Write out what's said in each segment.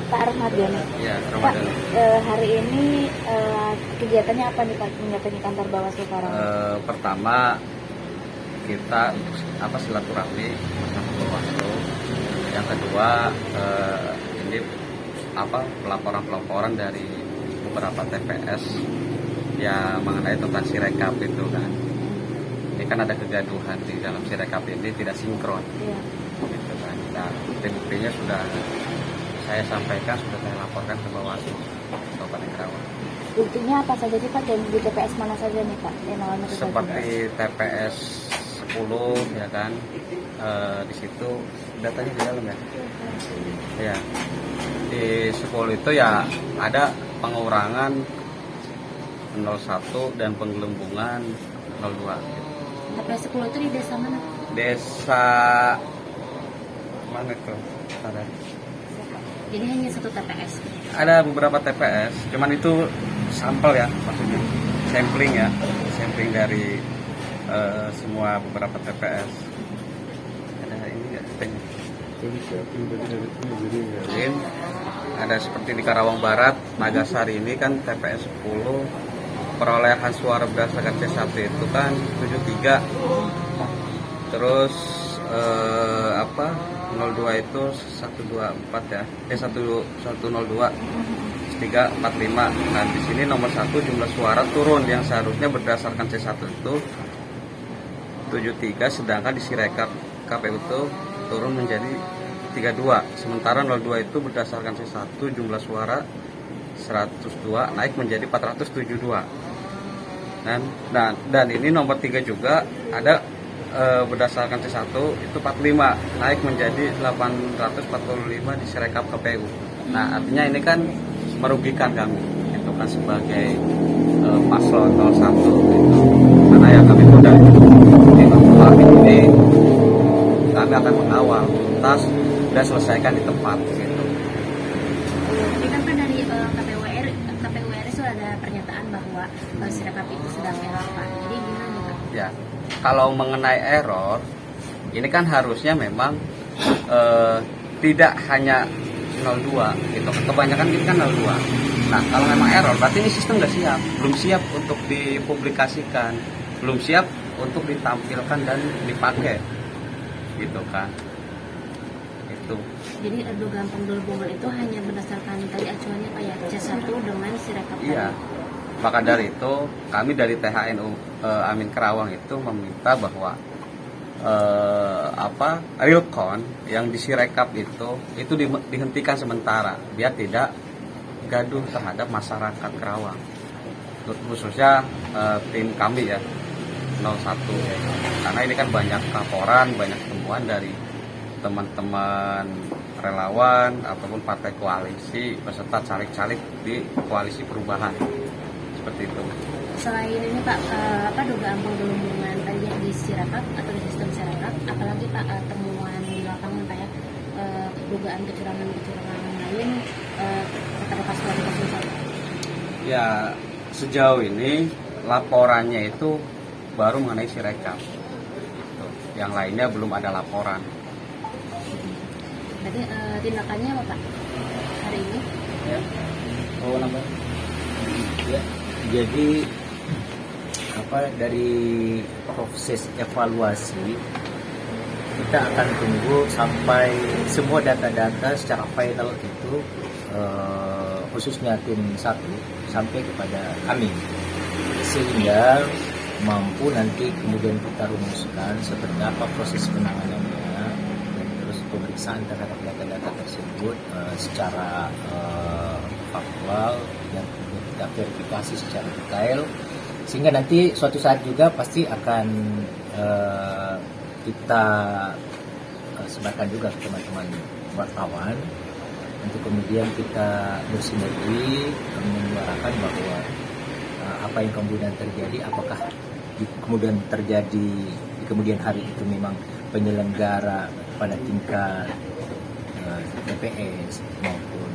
Pak Ramadhani. Ya, Pak, Ramadhani. hari ini kegiatannya apa nih Pak mendatangi kantor Bawaslu Karawang? Pertama kita silaturahmi bersama Bawaslu. Yang kedua ini pelaporan dari beberapa TPS yang mengenai tentang Sirekap itu kan. Ini kan ada kegaduhan di dalam Sirekap ini tidak sinkron. Iya. Gitu kan. Nah, bukti-buktinya sudah saya sampaikan, sudah saya laporkan ke Bawaslu Kabupaten Karawang. Buktinya apa saja sih Pak, dan di TPS mana saja nih Pak yang mengalami kegaduhan? Seperti TPS 10 ya kan, di situ datanya di dalam ya. Ya, di 10 itu ya ada pengurangan 01 dan penggelembungan 02. TPS 10 itu di desa mana? Desa mana itu? Jadi hanya satu TPS. Ada beberapa TPS, cuman itu sampel ya, maksudnya sampling dari semua beberapa TPS. Ada ini nggak? Ada seperti di Karawang Barat, Nagasari ini kan TPS 10, perolehan suara berdasarkan C1 itu kan 73. Terus 02 itu 124 ya, 102 345. Nah di sini nomor 1 jumlah suara turun, yang seharusnya berdasarkan C1 itu 73, sedangkan di Sirekap KPU itu turun menjadi 32. Sementara 02 itu berdasarkan C1 jumlah suara 102 naik menjadi 472. Dan ini nomor 3 juga ada berdasarkan C1 itu 45 naik menjadi 845 di Sirekap KPU. Nah artinya ini kan merugikan kami itu kan sebagai paslon 01 gitu. Karena ya kami sudah ini kami akan mengawal tas sudah selesaikan di tempat gitu. Jadi kan Pak dari KPU RI sudah ada pernyataan bahwa Sirekap itu sedang error Pak. Jadi gimana Pak? Ya, kalau mengenai error, ini kan harusnya memang tidak hanya 02 gitu. Kebanyakan ini kan 02. Nah, kalau memang error, berarti ini sistem nggak siap, belum siap untuk dipublikasikan, belum siap untuk ditampilkan dan dipakai, gitu kan? Itu. Jadi dugaan penggelembungan itu hanya berdasarkan tadi acuannya Pak ya, C1 dengan Sirekap. Iya. Maka dari itu kami dari THNU Amin Karawang itu meminta bahwa real count yang di Sirekap itu dihentikan sementara biar tidak gaduh terhadap masyarakat Karawang, khususnya tim kami ya 01, karena ini kan banyak laporan, banyak temuan dari teman-teman relawan ataupun partai koalisi beserta caleg-caleg di koalisi perubahan seperti itu. Selain ini Pak, dugaan penggelembungan tadi yang di Sirekap atau di sistem Sirekap, apalagi Pak temuan di lapangan Pak ya, dugaan kecurangan lain kepada paslon 01? Ya sejauh ini laporannya itu baru mengenai Sirekap, yang lainnya belum ada laporan. Berarti tindakannya apa Pak hari ini? Ya. Nambah. Ya. Jadi dari proses evaluasi kita akan tunggu sampai semua data-data secara final itu khususnya tim 1 sampai kepada kami, sehingga mampu nanti kemudian kita rumuskan seperti apa proses penanganannya dan terus pemeriksaan terhadap data-data tersebut secara faktual dan kita verifikasi secara detail, sehingga nanti suatu saat juga pasti akan kita sebarkan juga ke teman-teman wartawan untuk kemudian kita bersinergi menyuarakan bahwa apa yang kemudian terjadi, apakah kemudian terjadi di kemudian hari itu memang penyelenggara pada tingkat TPS maupun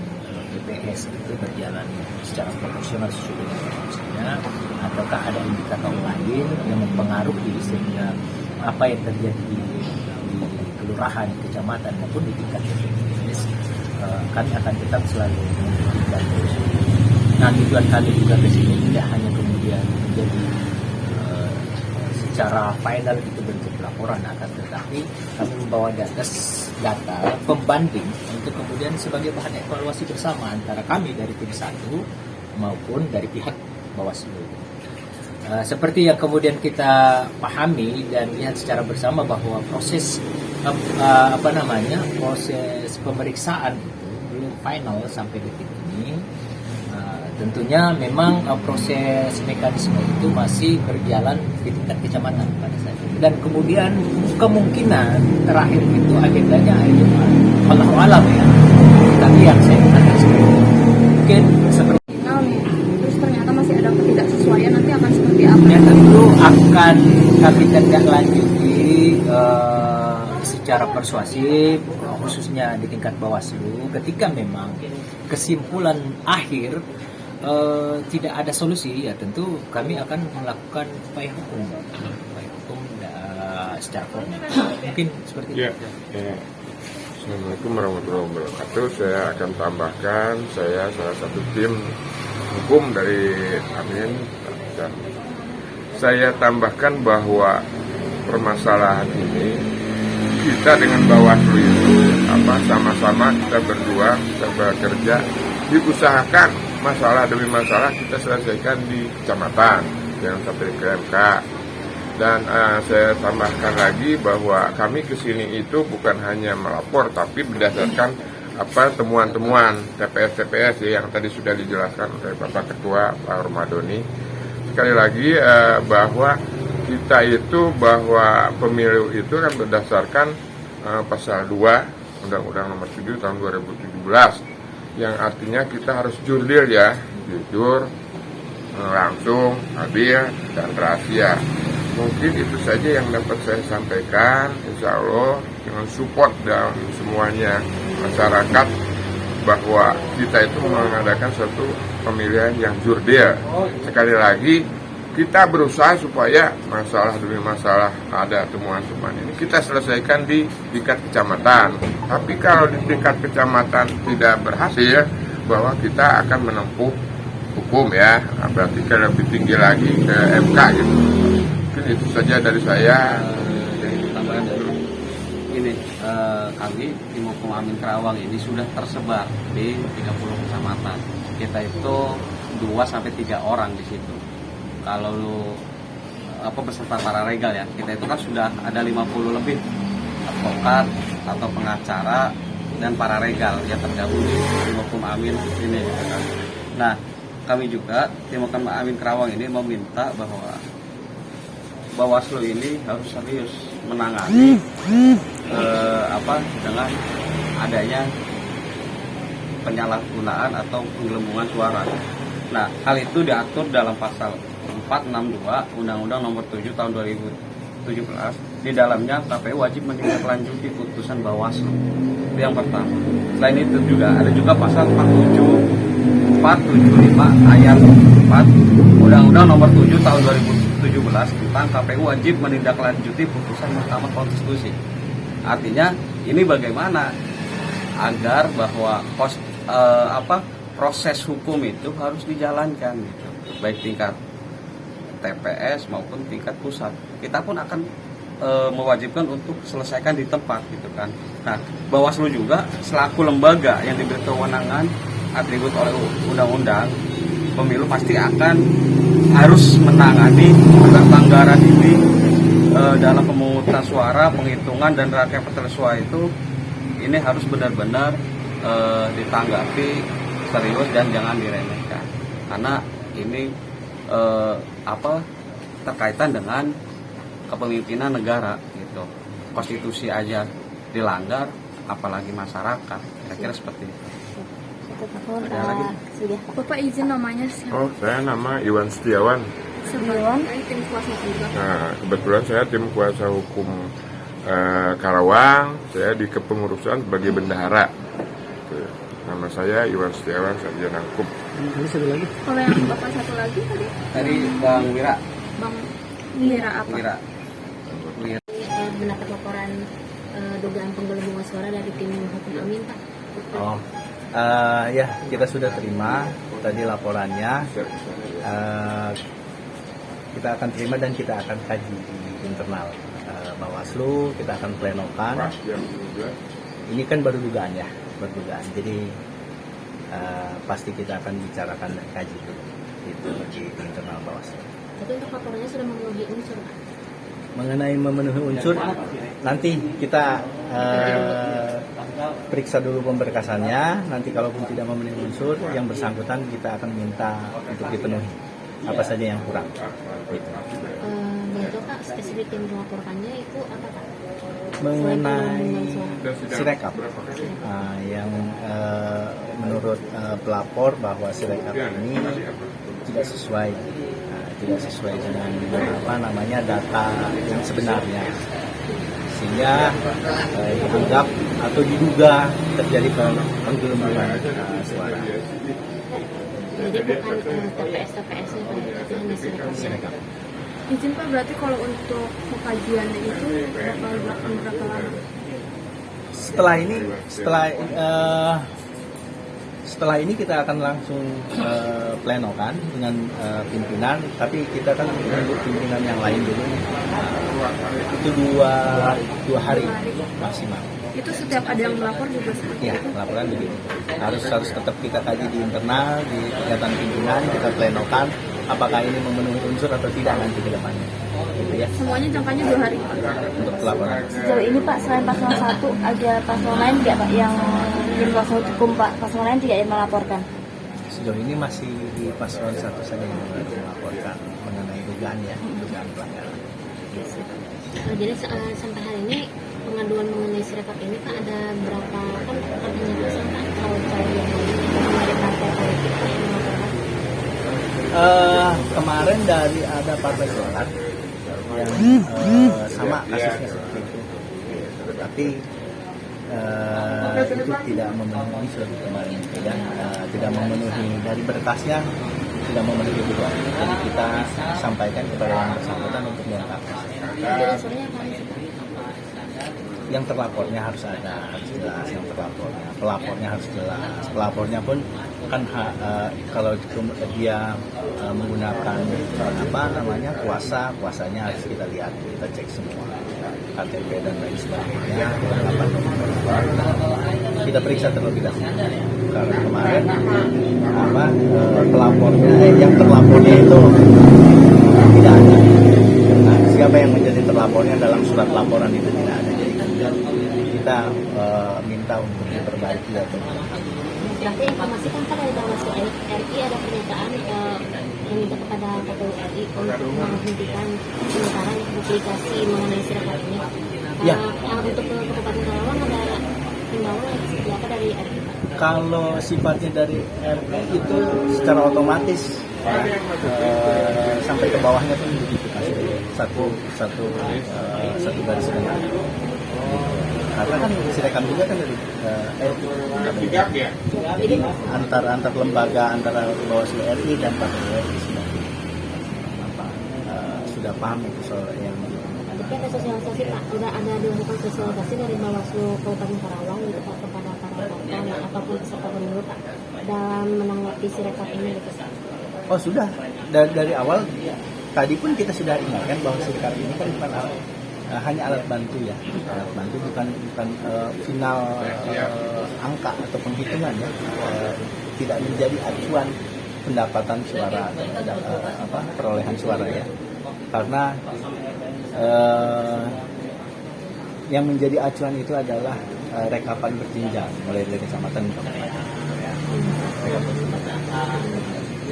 BPS itu berjalan secara proporsional sesuai dengan fungsinya, ataukah ada indikator lain yang mempengaruhi sehingga apa yang terjadi di kelurahan, kecamatan maupun di tingkat BPS kami akan tetap selalu mengikuti dan terus. Nah, tujuan kami juga ke sini tidak hanya kemudian menjadi secara final itu bentuk laporan, akan tetapi kami membawa data pembanding untuk kemudian sebagai bahan evaluasi bersama antara kami dari tim 1 maupun dari pihak Bawaslu. Seperti yang kemudian kita pahami dan lihat secara bersama bahwa proses proses pemeriksaan itu belum final sampai detik ini. Tentunya memang proses mekanisme itu masih berjalan di tingkat kecamatan pada saat itu. Dan kemudian kemungkinan terakhir itu agendanya itu Allahu alam ya. Tapi yang saya katakan seperti itu. Mungkin seperti Terus ternyata masih ada ketidaksesuaian, nanti akan seperti apa? ya, tentu akan kami tindak lanjuti secara persuasif, khususnya di tingkat Bawaslu. Ketika memang kesimpulan akhir tidak ada solusi, ya tentu kami akan melakukan upaya hukum secara formal. Mungkin seperti itu. Ya. Assalamualaikum warahmatullahi wabarakatuh. Saya akan tambahkan, saya salah satu tim hukum dari Amin, dan saya tambahkan bahwa permasalahan ini kita dengan Bawaslu itu sama-sama kita berdua, kita bekerja, diusahakan masalah demi masalah kita selesaikan di kecamatan, jangan sampai ke MK. Dan saya tambahkan lagi bahwa kami kesini itu bukan hanya melapor, tapi berdasarkan temuan-temuan TPS yang tadi sudah dijelaskan oleh Bapak Ketua Pak Romadoni. Sekali lagi bahwa kita itu bahwa pemilu itu kan berdasarkan pasal 2 Undang-Undang Nomor 7 Tahun 2017, yang artinya kita harus jurdil ya, jujur, langsung, adil, dan rahasia. Mungkin itu saja yang dapat saya sampaikan. Insya Allah dengan support dan semuanya masyarakat bahwa kita itu mengadakan suatu pemilihan yang jurdil. Sekali lagi kita berusaha supaya masalah demi masalah ada temuan-temuan ini kita selesaikan di tingkat kecamatan. Tapi kalau di tingkat kecamatan tidak berhasil, bahwa kita akan menempuh hukum ya, berarti ke lebih tinggi lagi ke MK gitu. Mungkin itu saja dari saya. Tambahan dari ini, kami tim hukum Amin Kerawang ini sudah tersebar di 30 kecamatan. Kita itu 2-3 orang di situ. Kalau beserta para legal ya, kita itu kan sudah ada 50 lebih advokat atau pengacara dan para legal yang tergabung di tim hukum Amin ini. Nah, kami juga tim hukum Amin Kerawang ini meminta bahwa Bawaslu ini harus serius menangani dengan adanya penyalahgunaan atau penggelembungan suara. Nah, hal itu diatur dalam pasal 462 Undang-Undang Nomor 7 Tahun 2017. Di dalamnya KPU wajib menindaklanjuti putusan Bawaslu. Itu yang pertama. Selain itu juga ada juga pasal 475 ayat 4 Undang-Undang Nomor 7 Tahun 2017 tentang KPU wajib menindaklanjuti putusan Mahkamah Konstitusi. Artinya ini bagaimana agar bahwa proses hukum itu harus dijalankan gitu, baik tingkat TPS maupun tingkat pusat. Kita pun akan mewajibkan untuk selesaikan di tempat gitu kan. Nah, Bawaslu juga selaku lembaga yang diberi kewenangan atribut oleh undang-undang pemilu pasti akan harus menangani pelanggaran ini dalam pemungutan suara, penghitungan dan rekapitulasi suara itu. Ini harus benar-benar ditanggapi serius dan jangan diremehkan, karena ini terkaitan dengan kepemimpinan negara gitu. Konstitusi aja dilanggar, apalagi masyarakat. Kira-kira seperti itu. Ada lagi? Sudah. Bapak izin namanya siapa? Oh, saya nama Iwan Setiawan. Setiawan. Tim kuasa hukum. Nah, kebetulan saya tim kuasa hukum Karawang. Saya di kepengurusan sebagai bendahara. Nama saya Iwan Setiawan, Sarjana Hukum. Ini satu lagi. Kalau yang Bapak satu lagi Tadi Bang Wira. Bang Wira apa? Wira. Mendapat laporan dugaan penggelembungan suara dari tim hukum Amin, Pak. Oh, ya kita sudah terima tadi laporannya. Kita akan terima dan kita akan kaji di internal Bawaslu. Kita akan plenokan. Ini kan baru dugaan ya, baru dugaan. Jadi pasti kita akan bicarakan dan kaji itu di internal Bawaslu. Tapi untuk laporannya sudah memenuhi unsur, Pak? Mengenai memenuhi unsur, nanti kita periksa dulu pemberkasannya. Nanti kalaupun tidak memenuhi unsur, yang bersangkutan kita akan minta untuk dipenuhi apa saja yang kurang. Gitu. Itu Pak, spesifik yang dilaporkannya itu apa Pak? Mengenai Sirekap, yang menurut pelapor bahwa Sirekap ini tidak sesuai dengan data yang sebenarnya, sehingga dianggap atau diduga terjadi penggelembungan suara. Jadi bukan TPS-nya Pak, tapi hanya Sirekap. Izin Pak, berarti kalau untuk pengkajiannya itu berapa lama? Setelah ini kita akan langsung plenokan dengan pimpinan, tapi kita kan menunggu pimpinan yang lain dulu. Itu dua hari maksimal. Itu setiap ada yang melapor juga seperti Ya, itu? laporan begitu. Harus tetap kita kaji di internal, di kegiatan pimpinan, kita plenokan apakah ini memenuhi unsur atau tidak nanti ke depannya. Gitu ya. Semuanya jangkanya 2 hari Pak? Untuk pelaporan. Sejauh ini Pak, selain paslon 1 ada paslon lain tidak Pak yang di kuasa hukum Pak? Paslon lain tidak yang melaporkan? Sejauh ini masih di paslon 1 saja yang melaporkan mengenai dugaan pelanggaran. Jadi sampai hari ini pengaduan mengenai Sirekap ini Pak ada berapa, kan hanya persen Pak kalau yang lain dari partai politik Pak yang melaporkan? Kemarin ada partai Golkar yang sama kasusnya seperti itu, tapi itu tidak memenuhi unsur kemarin, tidak memenuhi dari berkasnya, tidak memenuhi kebutuhan. Jadi kita sampaikan kepada yang bersangkutan untuk dilengkapi. Jadi unsurnya apa sih Pak? Yang terlapornya harus jelas yang terlapornya, pelapornya harus jelas. Pelapornya pun kan kalau dia menggunakan kuasanya harus kita lihat, kita cek semua KTP dan lain sebagainya, kita periksa terlebih dahulu. Karena kemarin yang terlapornya itu tidak ada. Nah, siapa yang menjadi terlapornya dalam surat laporan itu tidak ada. Jadi kemudian kita minta untuk diperbaiki atau Berarti informasi kan dari Bawaslu RI ada pernyataan meminta kepada KPU RI untuk menghentikan sementara publikasi mengenai Sirekap ini. Ya. Untuk Kabupaten Karawang ada himbauan yang seperti apa dari RI Pak? kalau sifatnya dari RI itu secara otomatis sampai ke bawahnya pun begitu satu garis tengah. Karena kan Sirekap juga kan dari RI. Antar lembaga antara Bawaslu RI dan KPU RI sudah paham itu soal yang. Tapi ada sosialisasi Pak, sudah ada dilakukan sosialisasi dari Bawaslu Kabupaten Karawang gitu Pak kepada para partai ataupun peserta pemilu Pak dalam menanggapi Sirekap ini gitu Pak. Oh sudah, dari awal tadi pun kita sudah ingatkan bahwa Sirekap ini kan bukan hanya alat bantu ya, alat bantu bukan final angka atau penghitungan ya, tidak menjadi acuan pendapatan suara, perolehan suara ya, karena yang menjadi acuan itu adalah rekapan berjenjang mulai dari kecamatan ke kabupaten.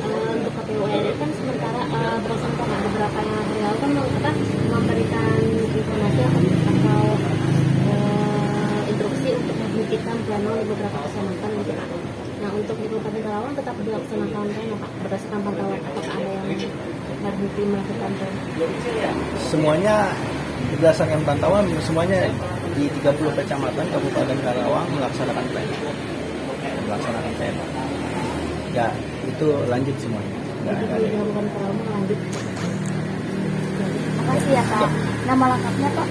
Untuk KPU RI kan sementara berdasarkan beberapa hari lalu kan memberikan informasi atau instruksi untuk menghentikan pleno di beberapa kecamatan gitu Pak. Nah untuk di Kabupaten Karawang tetap dilaksanakan pleno Pak berdasarkan pantauan, apakah ada yang berhenti melakukan pleno? Semuanya berdasarkan pantauan, semuanya di 30 kecamatan Kabupaten Karawang melaksanakan pleno. Ya, itu lanjut semuanya. Jadi di Kabupaten Karawang lanjut. Makasih ya Pak. Nama lengkapnya Pak?